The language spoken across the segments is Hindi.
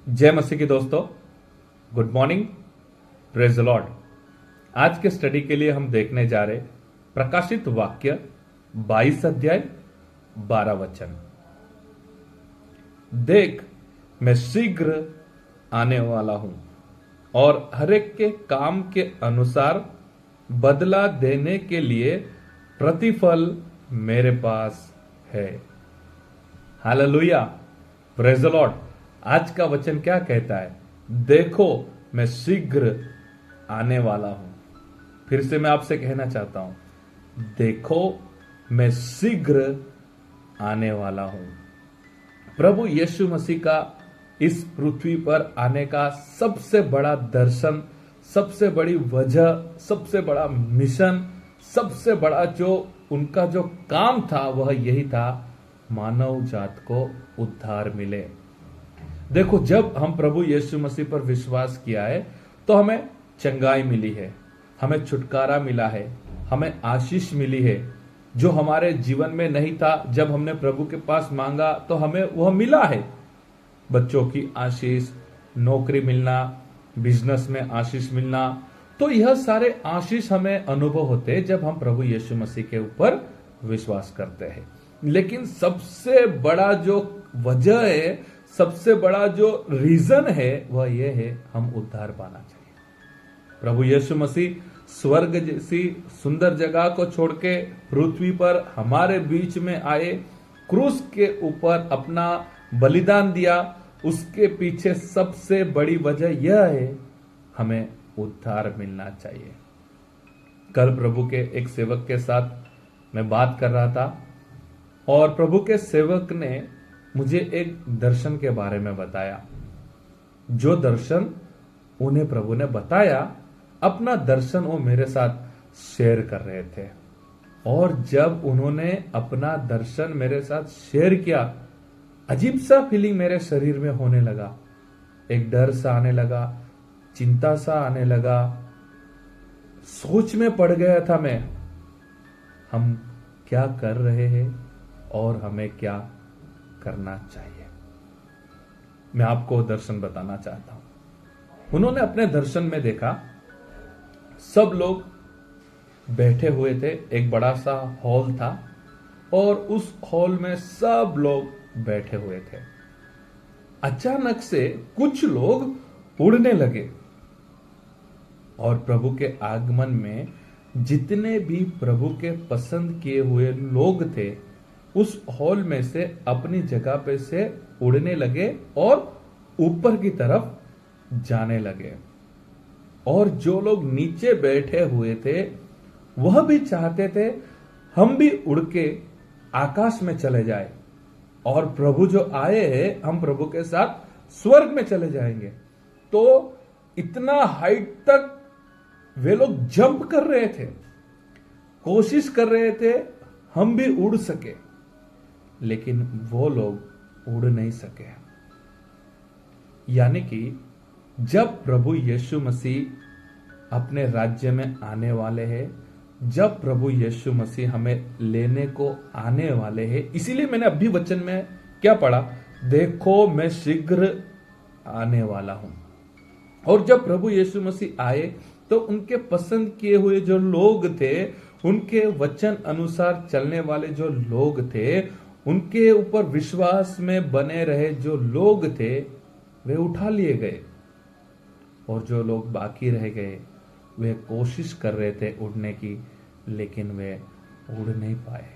जय मसीह की दोस्तों, good morning, praise the Lord. आज के स्टडी के लिए हम देखने जा रहे प्रकाशित वाक्य 22 अध्याय 12 वचन। देख, मैं शीघ्र आने वाला हूं और हर एक के काम के अनुसार बदला देने के लिए प्रतिफल मेरे पास है। Hallelujah, praise the Lord. आज का वचन क्या कहता है? देखो, मैं शीघ्र आने वाला हूं। फिर से मैं आपसे कहना चाहता हूं, देखो, मैं शीघ्र आने वाला हूं। प्रभु यीशु मसीह का इस पृथ्वी पर आने का सबसे बड़ा दर्शन, सबसे बड़ी वजह, सबसे बड़ा मिशन, सबसे बड़ा जो उनका जो काम था वह यही था, मानव जात को उद्धार मिले। देखो, जब हम प्रभु यीशु मसीह पर विश्वास किया है तो हमें चंगाई मिली है, हमें छुटकारा मिला है, हमें आशीष मिली है। जो हमारे जीवन में नहीं था, जब हमने प्रभु के पास मांगा तो हमें वह मिला है। बच्चों की आशीष, नौकरी मिलना, बिजनेस में आशीष मिलना, तो यह सारे आशीष हमें अनुभव होते हैं जब हम प्रभु यीशु मसीह के ऊपर विश्वास करते हैं। लेकिन सबसे बड़ा जो वजह है, सबसे बड़ा जो रीजन है, वह यह है, हम उद्धार पाना चाहिए। प्रभु यीशु मसीह स्वर्ग जैसी सुंदर जगह को छोड़ के पृथ्वी पर हमारे बीच में आए, क्रूस के ऊपर अपना बलिदान दिया। उसके पीछे सबसे बड़ी वजह यह है, हमें उद्धार मिलना चाहिए। कल प्रभु के एक सेवक के साथ मैं बात कर रहा था और प्रभु के सेवक ने मुझे एक दर्शन के बारे में बताया। जो दर्शन उन्हें प्रभु ने बताया, अपना दर्शन वो मेरे साथ शेयर कर रहे थे। और जब उन्होंने अपना दर्शन मेरे साथ शेयर किया, अजीब सा फीलिंग मेरे शरीर में होने लगा। एक डर सा आने लगा, चिंता सा आने लगा, सोच में पड़ गया था मैं, हम क्या कर रहे हैं और हमें क्या करना चाहिए। मैं आपको दर्शन बताना चाहता हूं। उन्होंने अपने दर्शन में देखा, सब लोग बैठे हुए थे। एक बड़ा सा हॉल था और उस हॉल में सब लोग बैठे हुए थे। अचानक से कुछ लोग उड़ने लगे और प्रभु के आगमन में जितने भी प्रभु के पसंद किए हुए लोग थे, उस हॉल में से अपनी जगह पे से उड़ने लगे और ऊपर की तरफ जाने लगे। और जो लोग नीचे बैठे हुए थे, वह भी चाहते थे हम भी उड़ के आकाश में चले जाए और प्रभु जो आए हैं, हम प्रभु के साथ स्वर्ग में चले जाएंगे। तो इतना हाइट तक वे लोग जंप कर रहे थे, कोशिश कर रहे थे हम भी उड़ सके, लेकिन वो लोग उड़ नहीं सके। यानी कि जब प्रभु यीशु मसीह अपने राज्य में आने वाले हैं, जब प्रभु यीशु मसीह हमें लेने को आने वाले हैं, इसीलिए मैंने अभी वचन में क्या पढ़ा? देखो, मैं शीघ्र आने वाला हूं। और जब प्रभु यीशु मसीह आए तो उनके पसंद किए हुए जो लोग थे, उनके वचन अनुसार चलने वाले जो लोग थे, उनके ऊपर विश्वास में बने रहे जो लोग थे, वे उठा लिए गए। और जो लोग बाकी रह गए, वे कोशिश कर रहे थे उड़ने की, लेकिन वे उड़ नहीं पाए।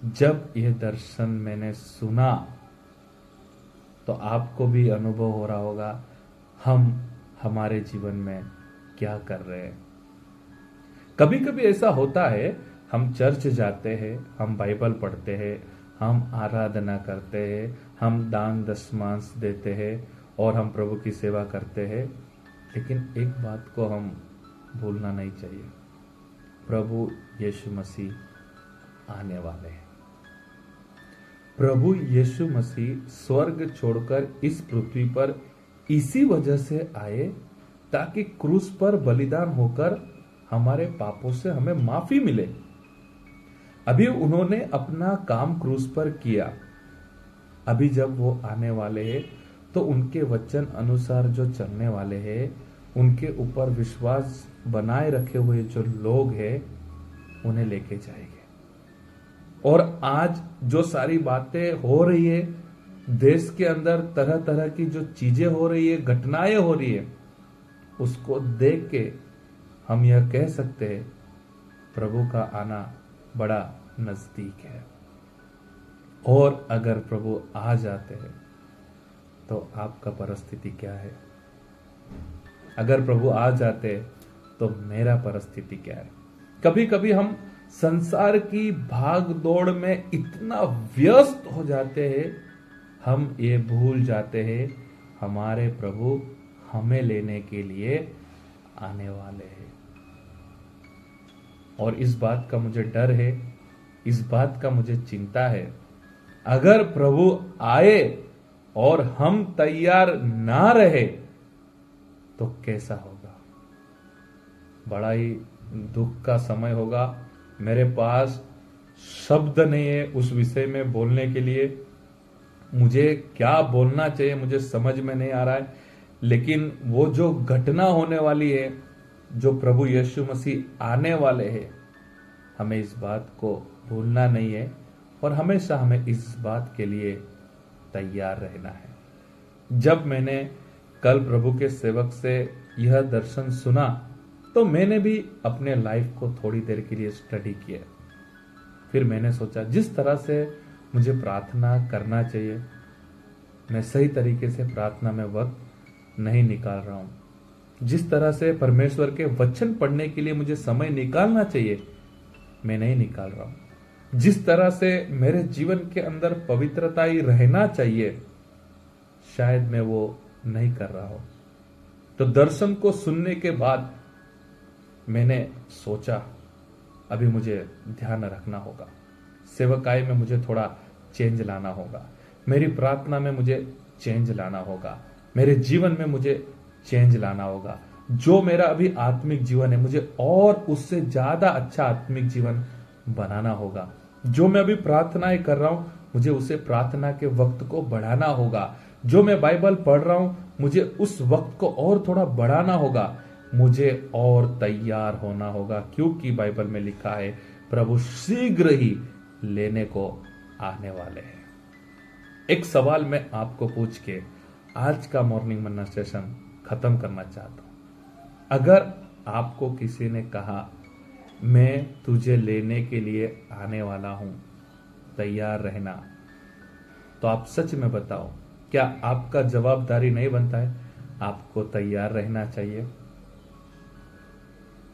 जब यह दर्शन मैंने सुना तो आपको भी अनुभव हो रहा होगा, हम हमारे जीवन में क्या कर रहे हैं। कभी कभी ऐसा होता है, हम चर्च जाते हैं, हम बाइबल पढ़ते हैं, हम आराधना करते हैं, हम दान दशमांश देते हैं और हम प्रभु की सेवा करते हैं, लेकिन एक बात को हम भूलना नहीं चाहिए, प्रभु यीशु मसीह आने वाले हैं। प्रभु यीशु मसीह स्वर्ग छोड़कर इस पृथ्वी पर इसी वजह से आए, ताकि क्रूस पर बलिदान होकर हमारे पापों से हमें माफी मिले। अभी उन्होंने अपना काम क्रूस पर किया, अभी जब वो आने वाले हैं तो उनके वचन अनुसार जो चलने वाले हैं, उनके ऊपर विश्वास बनाए रखे हुए जो लोग हैं, उन्हें लेके जाएंगे। और आज जो सारी बातें हो रही है देश के अंदर, तरह तरह की जो चीजें हो रही है, घटनाएं हो रही है, उसको देख के हम यह कह सकते हैं प्रभु का आना बड़ा नजदीक है। और अगर प्रभु आ जाते हैं तो आपका परिस्थिति क्या है? अगर प्रभु आ जाते तो मेरा परिस्थिति क्या है? कभी कभी हम संसार की भाग दौड़ में इतना व्यस्त हो जाते हैं, हम ये भूल जाते हैं हमारे प्रभु हमें लेने के लिए आने वाले हैं। और इस बात का मुझे डर है, इस बात का मुझे चिंता है, अगर प्रभु आए और हम तैयार ना रहे तो कैसा होगा? बड़ा ही दुख का समय होगा। मेरे पास शब्द नहीं है उस विषय में बोलने के लिए। मुझे क्या बोलना चाहिए मुझे समझ में नहीं आ रहा है। लेकिन वो जो घटना होने वाली है, जो प्रभु यीशु मसीह आने वाले हैं, हमें इस बात को भूलना नहीं है और हमेशा हमें इस बात के लिए तैयार रहना है। जब मैंने कल प्रभु के सेवक से यह दर्शन सुना तो मैंने भी अपने लाइफ को थोड़ी देर के लिए स्टडी किया। फिर मैंने सोचा जिस तरह से मुझे प्रार्थना करना चाहिए, मैं सही तरीके से प्रार्थना में वक्त नहीं निकाल रहा हूं। जिस तरह से परमेश्वर के वचन पढ़ने के लिए मुझे समय निकालना चाहिए, मैं नहीं निकाल रहा हूं। जिस तरह से मेरे जीवन के अंदर पवित्रता ही रहना चाहिए, शायद मैं वो नहीं कर रहा हूं। तो दर्शन को सुनने के बाद मैंने सोचा अभी मुझे ध्यान रखना होगा, सेवकाई में मुझे थोड़ा चेंज लाना होगा, मेरी प्रार्थना में मुझे चेंज लाना होगा, मेरे जीवन में मुझे चेंज लाना होगा। जो मेरा अभी आत्मिक जीवन है, मुझे और उससे ज्यादा अच्छा आत्मिक जीवन बनाना होगा। जो मैं अभी प्रार्थनाएं कर रहा हूं, मुझे उसे प्रार्थना के वक्त को बढ़ाना होगा। जो मैं बाइबल पढ़ रहा हूं, मुझे उस वक्त को और थोड़ा बढ़ाना होगा। मुझे और तैयार होना होगा, क्योंकि बाइबल में लिखा है प्रभु शीघ्र ही लेने को आने वाले हैं। एक सवाल मैं आपको पूछ के आज का मॉर्निंग मन्ना सेशन खत्म करना चाहता हूं। अगर आपको किसी ने कहा मैं तुझे लेने के लिए आने वाला हूं, तैयार रहना, तो आप सच में बताओ, क्या आपका जवाबदारी नहीं बनता है? आपको तैयार रहना चाहिए।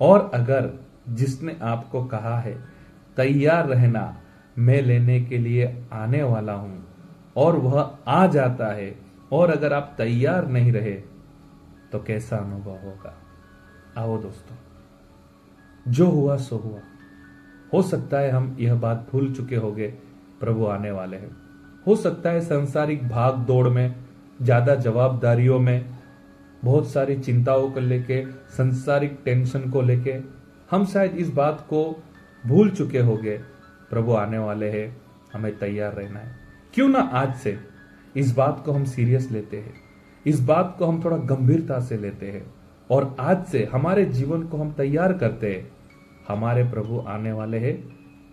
और अगर जिसने आपको कहा है तैयार रहना, मैं लेने के लिए आने वाला हूं, और वह आ जाता है, और अगर आप तैयार नहीं रहे तो कैसा अनुभव होगा? आओ दोस्तों, जो हुआ सो हुआ। हो सकता है हम यह बात भूल चुके होंगे प्रभु आने वाले हैं। हो सकता है सांसारिक भाग दौड़ में, ज्यादा जवाबदारियों में, बहुत सारी चिंताओं को लेके, सांसारिक टेंशन को लेके हम शायद इस बात को भूल चुके होंगे प्रभु आने वाले हैं, हमें तैयार रहना है। क्यों ना आज से इस बात को हम सीरियस लेते हैं, इस बात को हम थोड़ा गंभीरता से लेते हैं, और आज से हमारे जीवन को हम तैयार करते हैं। हमारे प्रभु आने वाले हैं,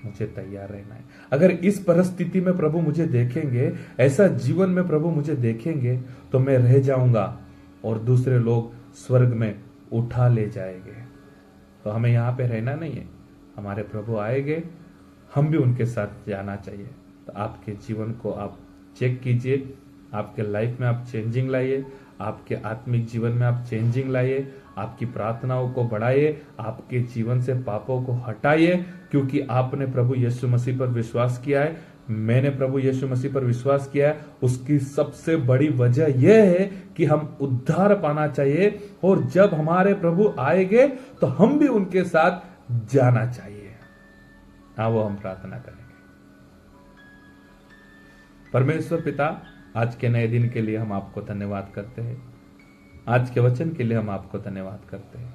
मुझे तैयार रहना है। अगर इस परिस्थिति में प्रभु मुझे देखेंगे, ऐसा जीवन में प्रभु मुझे देखेंगे, तो मैं रह जाऊंगा और दूसरे लोग स्वर्ग में उठा ले जाएंगे। तो हमें यहां पे रहना नहीं है, हमारे प्रभु आएंगे, हम भी उनके साथ जाना चाहिए। तो आपके जीवन को आप चेक कीजिए, आपके लाइफ में आप चेंजिंग लाइए, आपके आत्मिक जीवन में आप चेंजिंग लाइए, आपकी प्रार्थनाओं को बढ़ाइए, आपके जीवन से पापों को हटाइए, क्योंकि आपने प्रभु यीशु मसीह पर विश्वास किया है, मैंने प्रभु यीशु मसीह पर विश्वास किया है। उसकी सबसे बड़ी वजह यह है कि हम उद्धार पाना चाहिए, और जब हमारे प्रभु आएंगे तो हम भी उनके साथ जाना चाहिए। आओ हम प्रार्थना करेंगे। परमेश्वर पिता, आज के नए दिन के लिए हम आपको धन्यवाद करते हैं। आज के वचन के लिए हम आपको धन्यवाद करते हैं।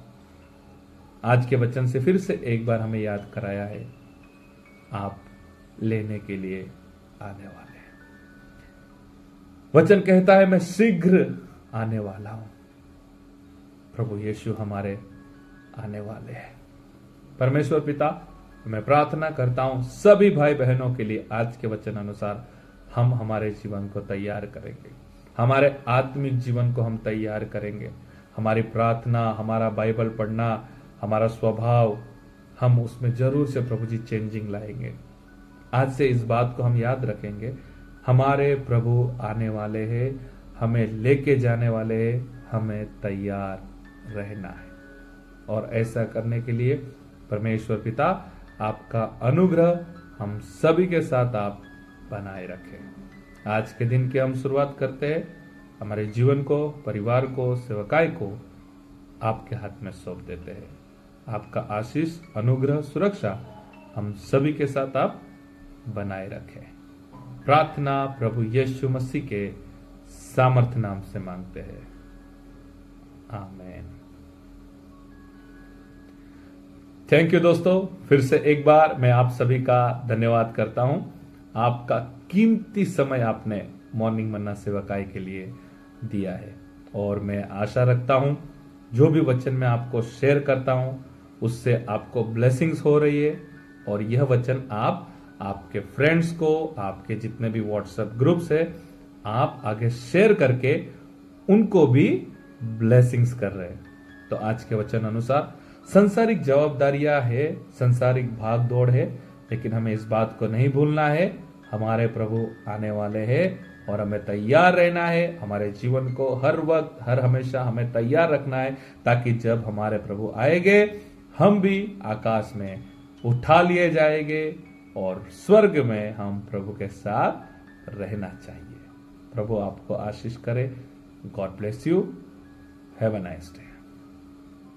आज के वचन से फिर से एक बार हमें याद कराया है, आप लेने के लिए आने वाले हैं। वचन कहता है मैं शीघ्र आने वाला हूं। प्रभु यीशु हमारे आने वाले हैं। परमेश्वर पिता, मैं प्रार्थना करता हूं सभी भाई बहनों के लिए आज के वचन अनुसार हम हमारे जीवन को तैयार करेंगे, हमारे आत्मिक जीवन को हम तैयार करेंगे। हमारी प्रार्थना, हमारा बाइबल पढ़ना, हमारा स्वभाव, हम उसमें जरूर से प्रभु जी चेंजिंग लाएंगे। आज से इस बात को हम याद रखेंगे, हमारे प्रभु आने वाले हैं, हमें लेके जाने वाले हैं, हमें तैयार रहना है। और ऐसा करने के लिए परमेश्वर पिता आपका अनुग्रह हम सभी के साथ आप बनाए रखें। आज के दिन की हम शुरुआत करते हैं, हमारे जीवन को, परिवार को, सेवकाई को आपके हाथ में सौंप देते हैं। आपका आशीष, अनुग्रह, सुरक्षा हम सभी के साथ आप बनाए रखें। प्रार्थना प्रभु यीशु मसीह के सामर्थ नाम से मांगते हैं, आमीन। थैंक यू दोस्तों, फिर से एक बार मैं आप सभी का धन्यवाद करता हूं। आपका कीमती समय आपने मॉर्निंग मन्ना सेवकाई के लिए दिया है और मैं आशा रखता हूं जो भी वचन मैं आपको शेयर करता हूं उससे आपको ब्लेसिंग्स हो रही है और यह वचन आप आपके फ्रेंड्स को, आपके जितने भी व्हाट्सएप ग्रुप्स है, आप आगे शेयर करके उनको भी ब्लेसिंग्स कर रहे हैं। तो आज के वचन अनुसार संसारिक जवाबदारियां है, संसारिक भाग दौड़ है, लेकिन हमें इस बात को नहीं भूलना है, हमारे प्रभु आने वाले हैं और हमें तैयार रहना है। हमारे जीवन को हर वक्त, हर हमेशा हमें तैयार रखना है, ताकि जब हमारे प्रभु आएंगे हम भी आकाश में उठा लिए जाएंगे और स्वर्ग में हम प्रभु के साथ रहना चाहिए। प्रभु आपको आशीष करे। God bless you. Have a nice day.